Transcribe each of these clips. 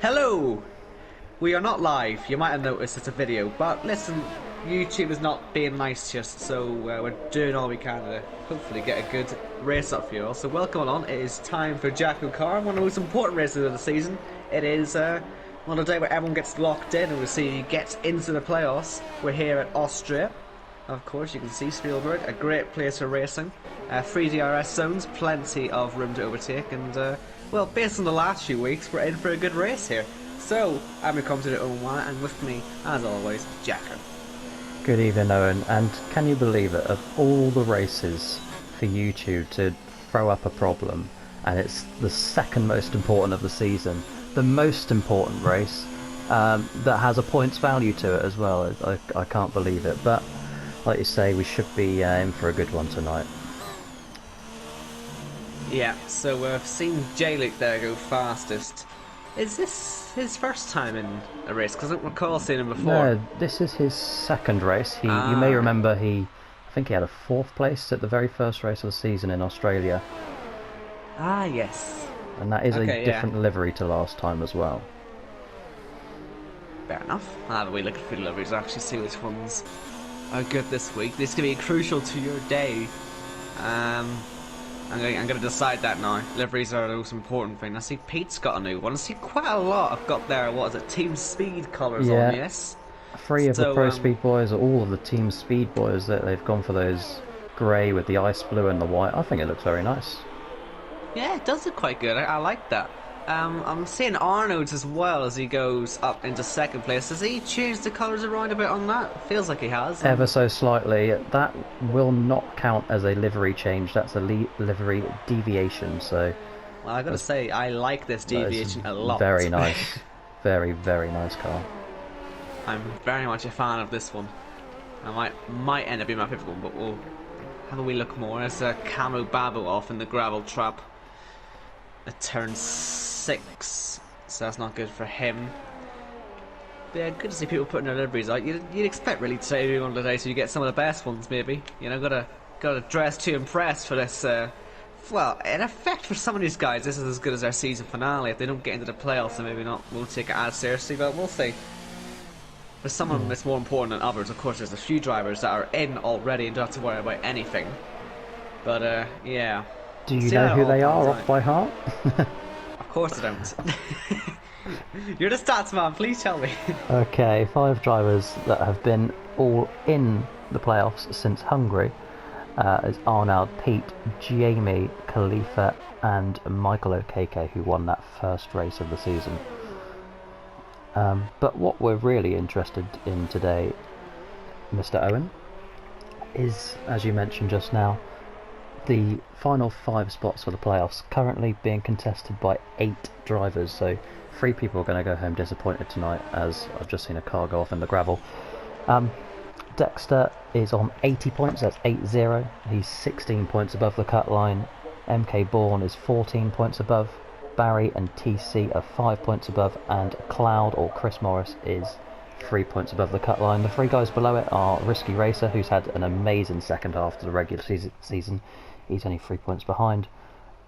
Hello! We are not live. You might have noticed it's a video, but listen, YouTube is not being nice to us, so we're doing all we can to hopefully get a good race up for you all. So welcome along. It is time for JACKOCAR, one of the most important races of the season. It is one of the day where everyone gets locked in and we see gets into the playoffs. We're here at Austria. Of course, you can see Spielberg, a great place for racing. 3 DRS zones, plenty of room to overtake, and well, based on the last few weeks, we're in for a good race here. So, I'm going to come to the own one, and with me, as always, Jacko. Good evening, Owen, and can you believe it, of all the races for YouTube to throw up a problem, and it's the second most important of the season, the most important race that has a points value to it as well. I can't believe it, but like you say, we should be in for a good one tonight. Yeah, so we've seen J-Luke there go fastest. Is this his first time in a race? Because I don't recall seeing him before. No, this is his second race. You may remember I think he had a 4th place at the very first race of the season in Australia. Ah, yes. And that is okay, a different livery to last time as well. Fair enough. I'll have a wee look at the liveries and actually see which ones are good this week. This is going to be crucial to your day. I'm going to decide that now. Liveries are the most important thing. I see Pete's got a new one. I see quite a lot I've got there. What is it? Team Speed colours on, yes? 3 of the Pro Speed boys, all of the Team Speed boys, they've gone for those grey with the ice blue and the white. I think it looks very nice. Yeah, it does look quite good. I like that. I'm seeing Arnold's as well as he goes up into 2nd place. Has he changed the colours around a bit on that? Feels like he has. Ever so slightly. That will not count as a livery change. That's a livery deviation. So, well, I gotta say, I like this deviation a lot. Very nice. Very, very nice car. I'm very much a fan of this one. I might end up being my favourite one, but we'll have a wee look more. There's a Camo Babu off in the gravel trap. At turn 6, so that's not good for him. But yeah, good to see people putting their liveries out. You'd expect really to do one today, so you get some of the best ones, maybe. You know, gotta dress to impress for this. Well, in effect, for some of these guys, this is as good as their season finale. If they don't get into the playoffs, then maybe won't take it as seriously. But we'll see. For some of them, it's more important than others. Of course, there's a few drivers that are in already and don't have to worry about anything. But yeah. Do you know who they are off by heart? Of course I don't. You're the stats man, please tell me. Okay, 5 drivers that have been all in the playoffs since Hungary is Arnold, Pete, Jamie, Khalifa and Michael Okeke, who won that first race of the season. But what we're really interested in today, Mr. Owen, is, as you mentioned just now, the final 5 spots for the playoffs currently being contested by 8 drivers, so 3 people are going to go home disappointed tonight, as I've just seen a car go off in the gravel. Dexter is on 80 points, that's 8-0, he's 16 points above the cut line. MK Bourne is 14 points above, Barry and TC are 5 points above, and Cloud or Chris Morris is 3 points above the cut line. The 3 guys below it are Risky Racer, who's had an amazing second half to the regular season. He's only 3 points behind.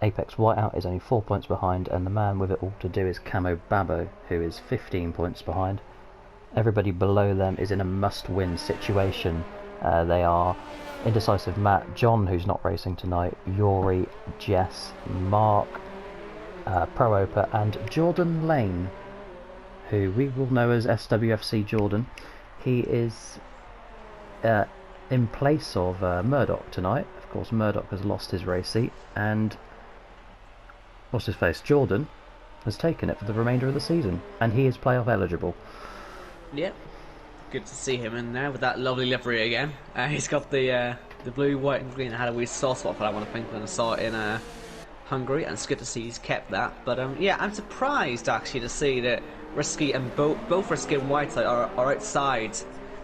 Apex Whiteout is only 4 points behind, and the man with it all to do is Camo Babo, who is 15 points behind. Everybody below them is in a must-win situation. They are Indecisive Matt, John, who's not racing tonight, Yori, Jess, Mark, Pro Opa, and Jordan Lane, who we will know as SWFC Jordan. He is in place of Murdoch tonight. Of course, Murdoch has lost his race seat, and what's his face, Jordan, has taken it for the remainder of the season, and he is playoff eligible. Yep, good to see him in there with that lovely livery again. He's got the blue, white and green. I had a wee soft spot for that one, I think, when I saw it in Hungary, and it's good to see he's kept that. But yeah, I'm surprised actually to see that Risky and both Risky and Whiteside are outside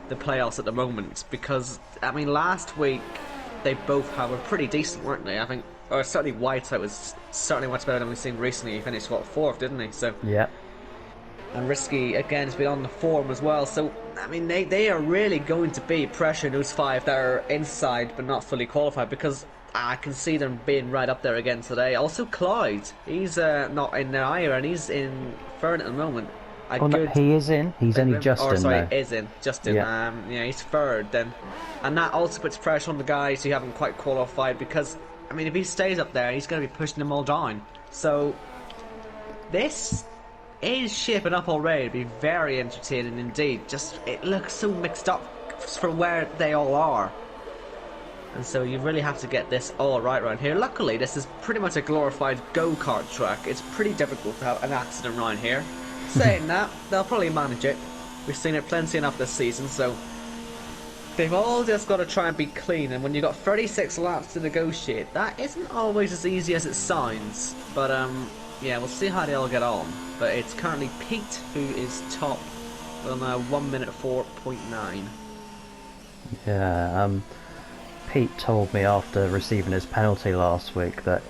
the playoffs at the moment, because I mean last week they both were pretty decent, weren't they? I think, or certainly Whiteside was certainly much better than we've seen recently. He finished what, 4th, didn't he? So yeah. And Risky again has been on the form as well. So I mean they are really going to be pressuring those 5 that are inside but not fully qualified, because I can see them being right up there again today. Also, Clyde, he's not in there either, and he's in third at the moment. Oh, no, he is in. He's only just in now. Is in. Just in. Yeah. Yeah, he's third then. And that also puts pressure on the guys who haven't quite qualified because, I mean, if he stays up there, he's going to be pushing them all down. So, this is shaping up already to be very entertaining indeed. Just, it looks so mixed up from where they all are. And so you really have to get this all right around here. Luckily, this is pretty much a glorified go-kart track. It's pretty difficult to have an accident around here. Saying that, they'll probably manage it. We've seen it plenty enough this season, so they've all just got to try and be clean. And when you've got 36 laps to negotiate, that isn't always as easy as it sounds. But yeah, we'll see how they all get on. But it's currently Pete who is top on 1 minute 4.9. Yeah, Pete told me after receiving his penalty last week that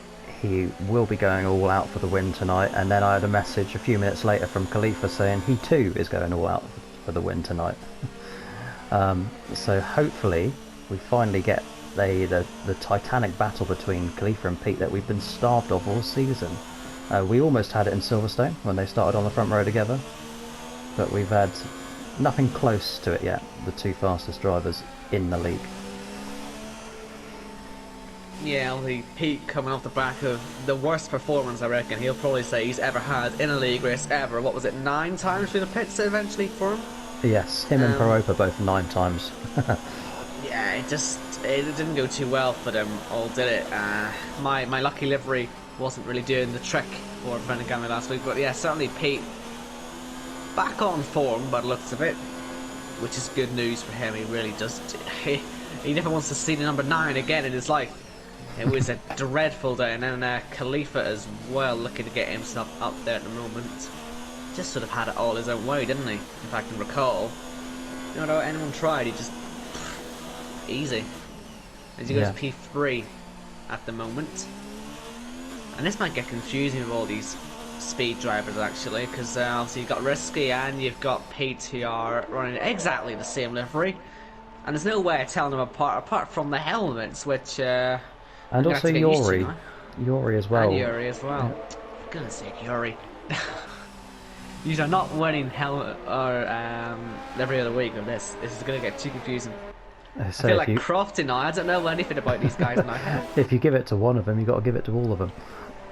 he will be going all out for the win tonight, and then I had a message a few minutes later from Khalifa saying he too is going all out for the win tonight. So hopefully we finally get the titanic battle between Khalifa and Pete that we've been starved of all season. We almost had it in Silverstone when they started on the front row together, but we've had nothing close to it yet, the two fastest drivers in the league. Yeah, the Pete coming off the back of the worst performance, I reckon he'll probably say he's ever had in a league race ever. What was it, 9 times through the pits eventually for him? Yes, him and Paropa both 9 times. Yeah, it didn't go too well for them all, did it? My lucky livery wasn't really doing the trick for Benegami last week, but yeah, certainly Pete back on form by the looks of it, which is good news for him. He really does. He never wants to see the number 9 again in his life. It was a dreadful day, and then Khalifa as well, looking to get himself up there at the moment. Just sort of had it all his own way, didn't he? If I can recall. You know, anyone tried, he just easy. As he goes to P3 at the moment. And this might get confusing with all these speed drivers actually, because obviously you've got Risky and you've got Pete who are running exactly the same livery, and there's no way of telling them apart from the helmets, which and also Yuri as well. And Yuri as well. Yeah. For goodness sake, Yuri. These are not winning helmet or every other week of this. This is going to get too confusing. So I feel like Crofty now. I don't know anything about these guys in my head. If you give it to one of them, you've got to give it to all of them.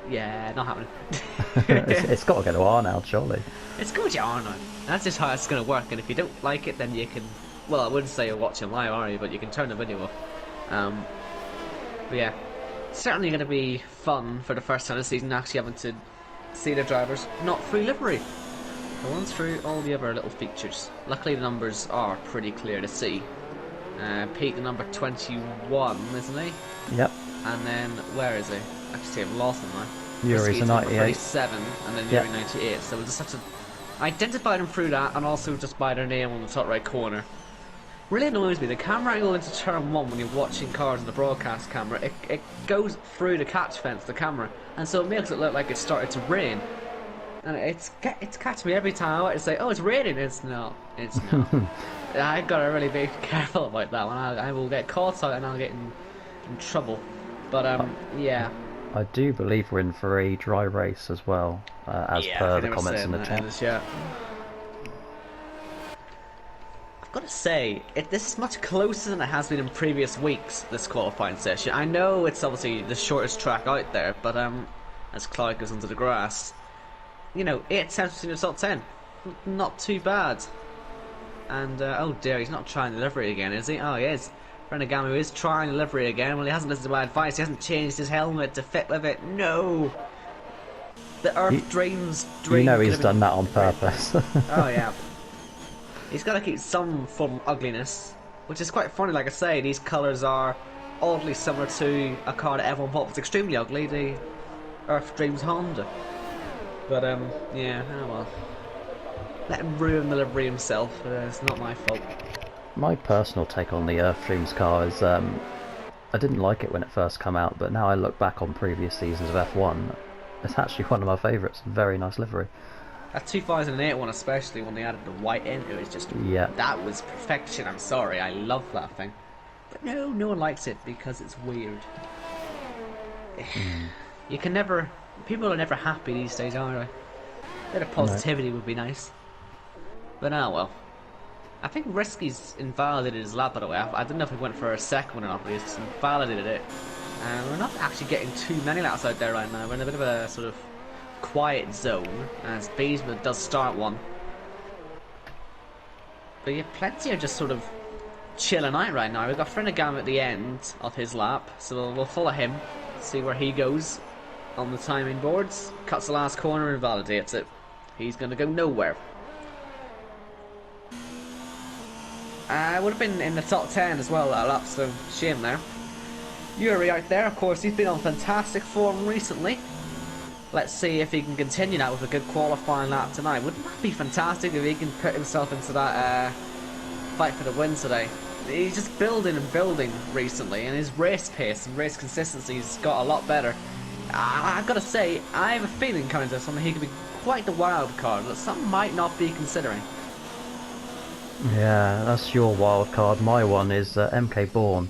Yeah, not happening. it's got to go to Arnold, surely. It's going to Arnold. That's just how it's going to work. And if you don't like it, then you can. Well, I wouldn't say you're watching live, are you? But you can turn the video off. But yeah, certainly going to be fun for the first time this season. Actually, having to see the drivers not through livery, the ones through all the other little features. Luckily, the numbers are pretty clear to see. Pete, the number 21, isn't he? Yep. And then where is he? Actually, I've lost him now. Yuri's a 98. 37, and then Yuri 98. So we'll just have to identify them through that, and also just by their name on the top right corner. Really annoys me. The camera angle into turn 1 when you're watching cars on the broadcast camera, it goes through the catch fence, the camera, and so it makes it look like it's started to rain. And it's catching me every time I want to say, oh, it's raining. It's not. It's not. I gotta really be careful about that one. I will get caught out and I'll get in trouble. But yeah. I do believe we're in for a dry race as well, as per the comments in the chat. Yeah. I've got to say, this is much closer than it has been in previous weeks, this qualifying session. I know it's obviously the shortest track out there, but as Clyde goes onto the grass, you know, 8 attempts in the top 10. Not too bad. And, oh dear, he's not trying the livery again, is he? Oh, he is. Renegami is trying the livery again. Well, he hasn't listened to my advice. He hasn't changed his helmet to fit with it. No! The Earth Dreams dream. You know he's done that on purpose. Oh, yeah. He's got to keep some form of ugliness, which is quite funny. Like I say, these colours are oddly similar to a car that everyone thought was extremely ugly, the Earth Dreams Honda. But, yeah, oh well. Let him ruin the livery himself. It's not my fault. My personal take on the Earth Dreams car is, I didn't like it when it first came out, but now I look back on previous seasons of F1, it's actually one of my favourites. Very nice livery. That 2008 one especially, when they added the white in, it was just... Yeah. That was perfection, I'm sorry. I love that thing. But no one likes it because it's weird. you can never. People are never happy these days, are they? A bit of positivity would be nice. But oh well. I think Risky's invalidated his lap, by the way. I don't know if he went for a second one or not, but he's invalidated it. We're not actually getting too many laps out there right now. We're in a bit of a sort of quiet zone, as Beesman does start one. But yeah, plenty are just sort of chilling out right now. We've got Frenagam at the end of his lap, so we'll follow him, see where he goes on the timing boards. Cuts the last corner and invalidates it. He's going to go nowhere. Would have been in the top 10 as well that lap, so shame there. Yuri out there, of course, he's been on fantastic form recently. Let's see if he can continue that with a good qualifying lap tonight. Wouldn't that be fantastic if he can put himself into that fight for the win today? He's just building and building recently, and his race pace and race consistency's got a lot better. I've got to say, I have a feeling coming to this one that he could be quite the wild card that some might not be considering. Yeah, that's your wild card. My one is MK Bourne.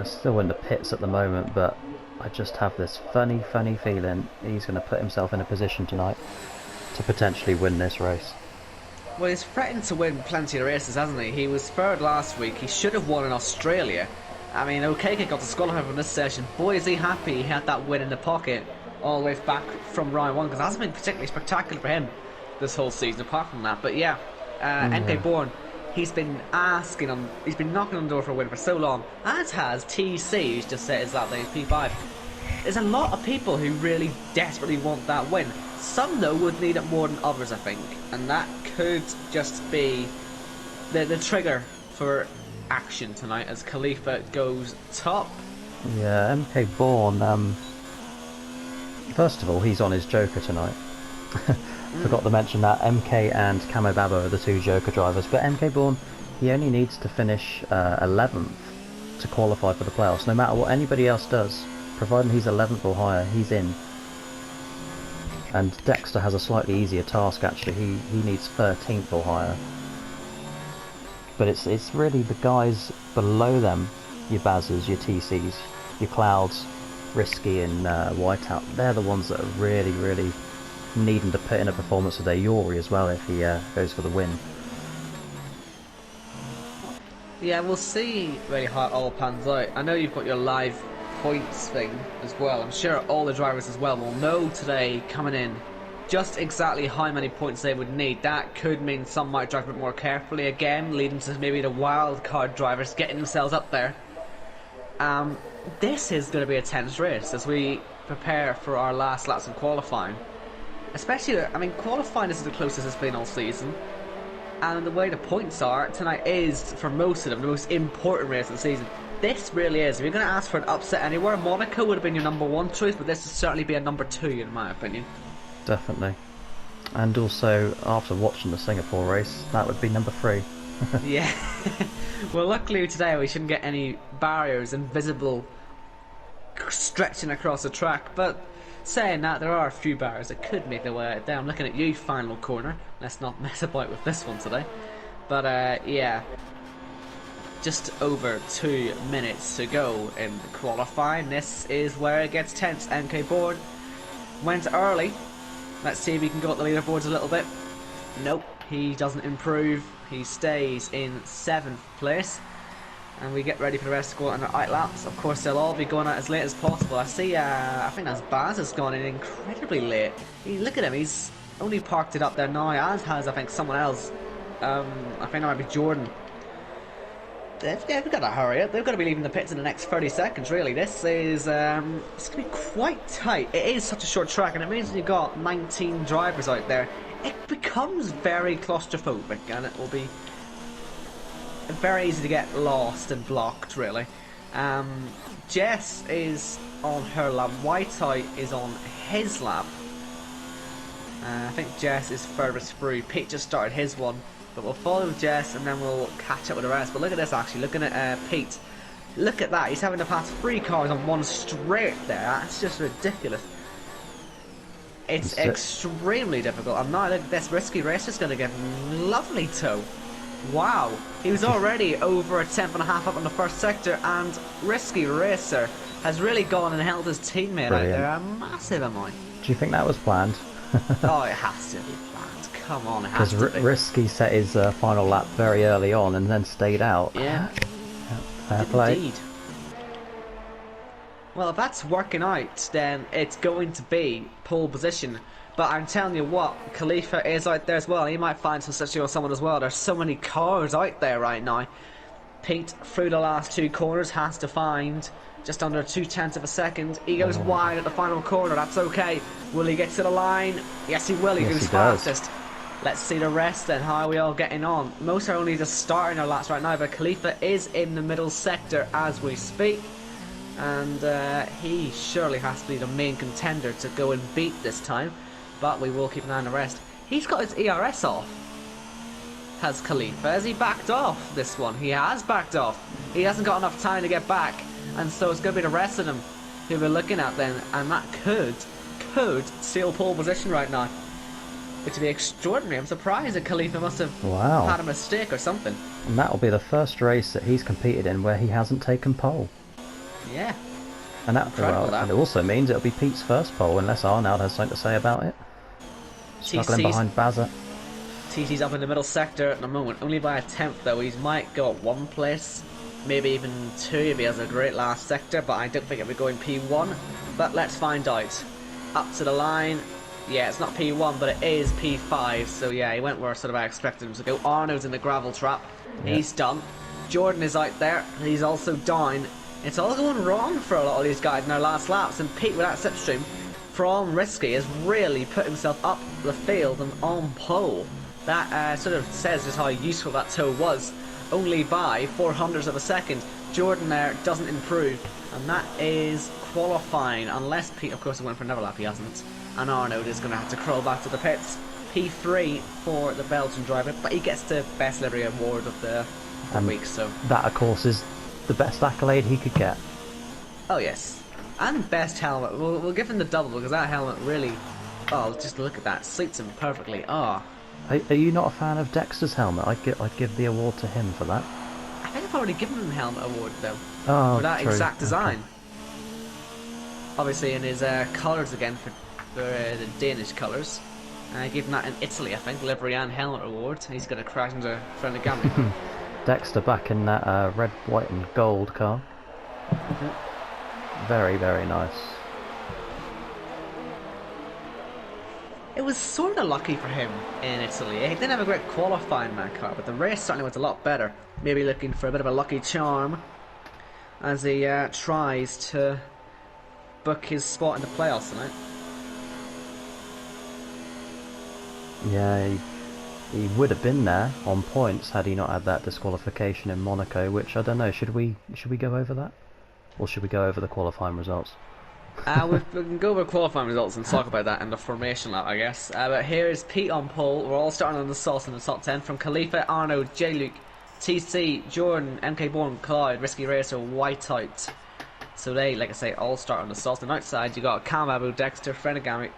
Still in the pits at the moment, but I just have this funny feeling he's going to put himself in a position tonight to potentially win this race. Well, he's threatened to win plenty of races, hasn't he? He was third last week. He should have won in Australia. I mean, Okeke got disqualified from this session. Boy, is he happy he had that win in the pocket all the way back from round one, because it hasn't been particularly spectacular for him this whole season, apart from that. But yeah, MK Bourne, he's been he's been knocking on the door for a win for so long, as has TC, who's just set his lap there, P5. There's a lot of people who really desperately want that win. Some, though, would need it more than others, I think, and that could just be the trigger for action tonight as Khalifa goes top. Yeah, MK Bourne, first of all, he's on his Joker tonight. Forgot to mention that MK and Camo Babo are the two Joker drivers, but MK Bourne, he only needs to finish 11th to qualify for the playoffs. No matter what anybody else does, providing he's 11th or higher, he's in. And Dexter has a slightly easier task actually. He needs 13th or higher. But it's really the guys below them, your Bazzers, your TCs, your Clouds, Risky and Whiteout. They're the ones that are really needing to put in a performance today. Yuri as well if he goes for the win. Yeah, we'll see really how it all pans out. I know you've got your live points thing as well. I'm sure all the drivers as well will know today coming in just exactly how many points they would need. That could mean some might drive a bit more carefully again, leading to maybe the wild card drivers getting themselves up there. This is going to be a tense race as we prepare for our last laps in qualifying. Especially, I mean, qualifying is the closest it's been all season, and the way the points are, tonight is, for most of them, the most important race of the season. This really is. If you're going to ask for an upset anywhere, Monaco would have been your number one choice, but this would certainly be a number two, in my opinion. Definitely. And also, after watching the Singapore race, that would be number 3. Yeah. Well, luckily today we shouldn't get any barriers invisible stretching across the track, but saying that, there are a few barriers that could make their way out there. I'm looking at you, final corner. Let's not mess about with this one today. But yeah, just over 2 minutes to go in qualifying. This is where it gets tense. MK Bourne went early. Let's see if he can go up the leaderboards a little bit. Nope, he doesn't improve. He stays in 7th place. And we get ready for the rest to go out on their out laps. Of course, they'll all be going out as late as possible. I see, I think that's Baz has gone in incredibly late. Look at him, he's only parked it up there now, as has, I think, someone else. I think that might be Jordan. They've got to hurry up. They've got to be leaving the pits in the next 30 seconds, really. This is, it's going to be quite tight. It is such a short track, and it means you've got 19 drivers out there. It becomes very claustrophobic, and it will be very easy to get lost and blocked, really. Jess is on her lap. Whiteout is on his lap. I think Jess is furthest through. Pete just started his one, but we'll follow Jess and then we'll catch up with the rest. But look at this, actually, looking at Pete. Look at that, he's having to pass 3 cars on one straight there. That's just ridiculous. It's extremely difficult. I'm not, look at this Risky race is going to get lovely tow. Wow, he was already over a 10.5 up on the first sector, and Risky Racer has really gone and held his teammate Brilliant. out there a massive amount. Do you think that was planned? Oh, it has to be planned. Come on, it has Because to be. Risky set his final lap very early on and then stayed out. Yeah. Fair play. Indeed. Well, if that's working out, then it's going to be pole position. But I'm telling you what, Khalifa is out there as well. He might find some situation with someone as well. There's so many cars out there right now. Pete, through the last two corners, has to find just under 0.2 of a second. He goes wide at the final corner. That's okay. Will he get to the line? Yes, he will. He goes fastest. Let's see the rest then. How are we all getting on? Most are only just starting their laps right now, but Khalifa is in the middle sector as we speak. And he surely has to be the main contender to go and beat this time. But we will keep an eye on the rest. He's got his ERS off. Has Khalifa? Has he backed off this one? He has backed off. He hasn't got enough time to get back. And so it's going to be the rest of them who we're looking at then. And that could seal pole position right now. Which would be extraordinary. I'm surprised that Khalifa must have had a mistake or something. And that'll be the first race that he's competed in where he hasn't taken pole. Yeah. And that also means it'll be Pete's first pole, unless Arnold has something to say about it. Struggling behind Bazza. TC's up in the middle sector at the moment, only by a tenth though. He might go at one place, maybe even two if he has a great last sector, but I don't think it'll be going P1. But let's find out. Up to the line. Yeah, it's not P1, but it is P5. So yeah, he went where sort of I expected him to go. Arnold's in the gravel trap. Yeah. He's done. Jordan is out there. He's also down. It's all going wrong for a lot of these guys in their last laps, and Pete with that slipstream from Risky has really put himself up the field and on pole. That sort of says just how useful that toe was. Only by 0.04 of a second. Jordan there doesn't improve, and that is qualifying, unless Pete, of course, went for another lap. He hasn't, and Arnold is going to have to crawl back to the pits. P3 for the Belgian driver, but he gets the best livery award of the week. So that, of course, is the best accolade he could get. Oh yes, and best helmet. We'll give him the double because that helmet really, just look at that, suits him perfectly. Are you not a fan of Dexter's helmet? I'd give the award to him for that. I think I've already given him the helmet award though, for that exact design. Okay. Obviously in his colours again for the Danish colours. I gave him that in Italy, I think, livery and helmet award. He's going to crash into Frenagami. Dexter back in that red, white and gold car. Very, very nice. It was sort of lucky for him in Italy. He didn't have a great qualifying in that car, but the race certainly went a lot better. Maybe looking for a bit of a lucky charm as he tries to book his spot in the playoffs tonight. Yeah, he would have been there on points had he not had that disqualification in Monaco, which I don't know, should we go over that? Or should we go over the qualifying results? We can go over qualifying results and talk about that in the formation lap, I guess. But here is Pete on pole. We're all starting on the sauce in the top 10 from Khalifa, Arnaud, J-Luke, TC, Jordan, MK Bourne, Cloud, Risky Racer, Whiteout. So they, like I say, all start on the sauce. And outside you got Kamabu, Dexter, Frenagami,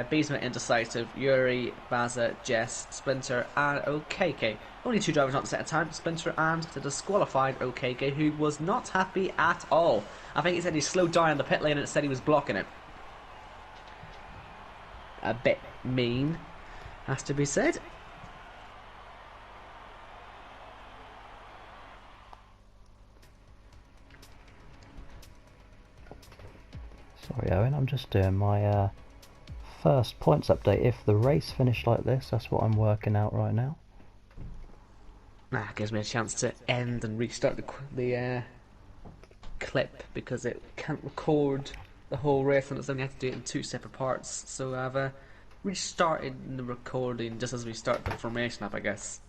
Beesman, Indecisive, Yuri, Baza, Jess, Splinter, and OKK. Only two drivers not to set a time, Splinter and the disqualified OKK, who was not happy at all. I think he said he slowed down in the pit lane and it said he was blocking it. A bit mean, has to be said. Sorry Owen, I'm just doing my first points update. If the race finished like this, that's what I'm working out right now. That gives me a chance to end and restart the clip because it can't record the whole race and it's only have to do it in two separate parts. So I've restarted the recording just as we start the formation up, I guess.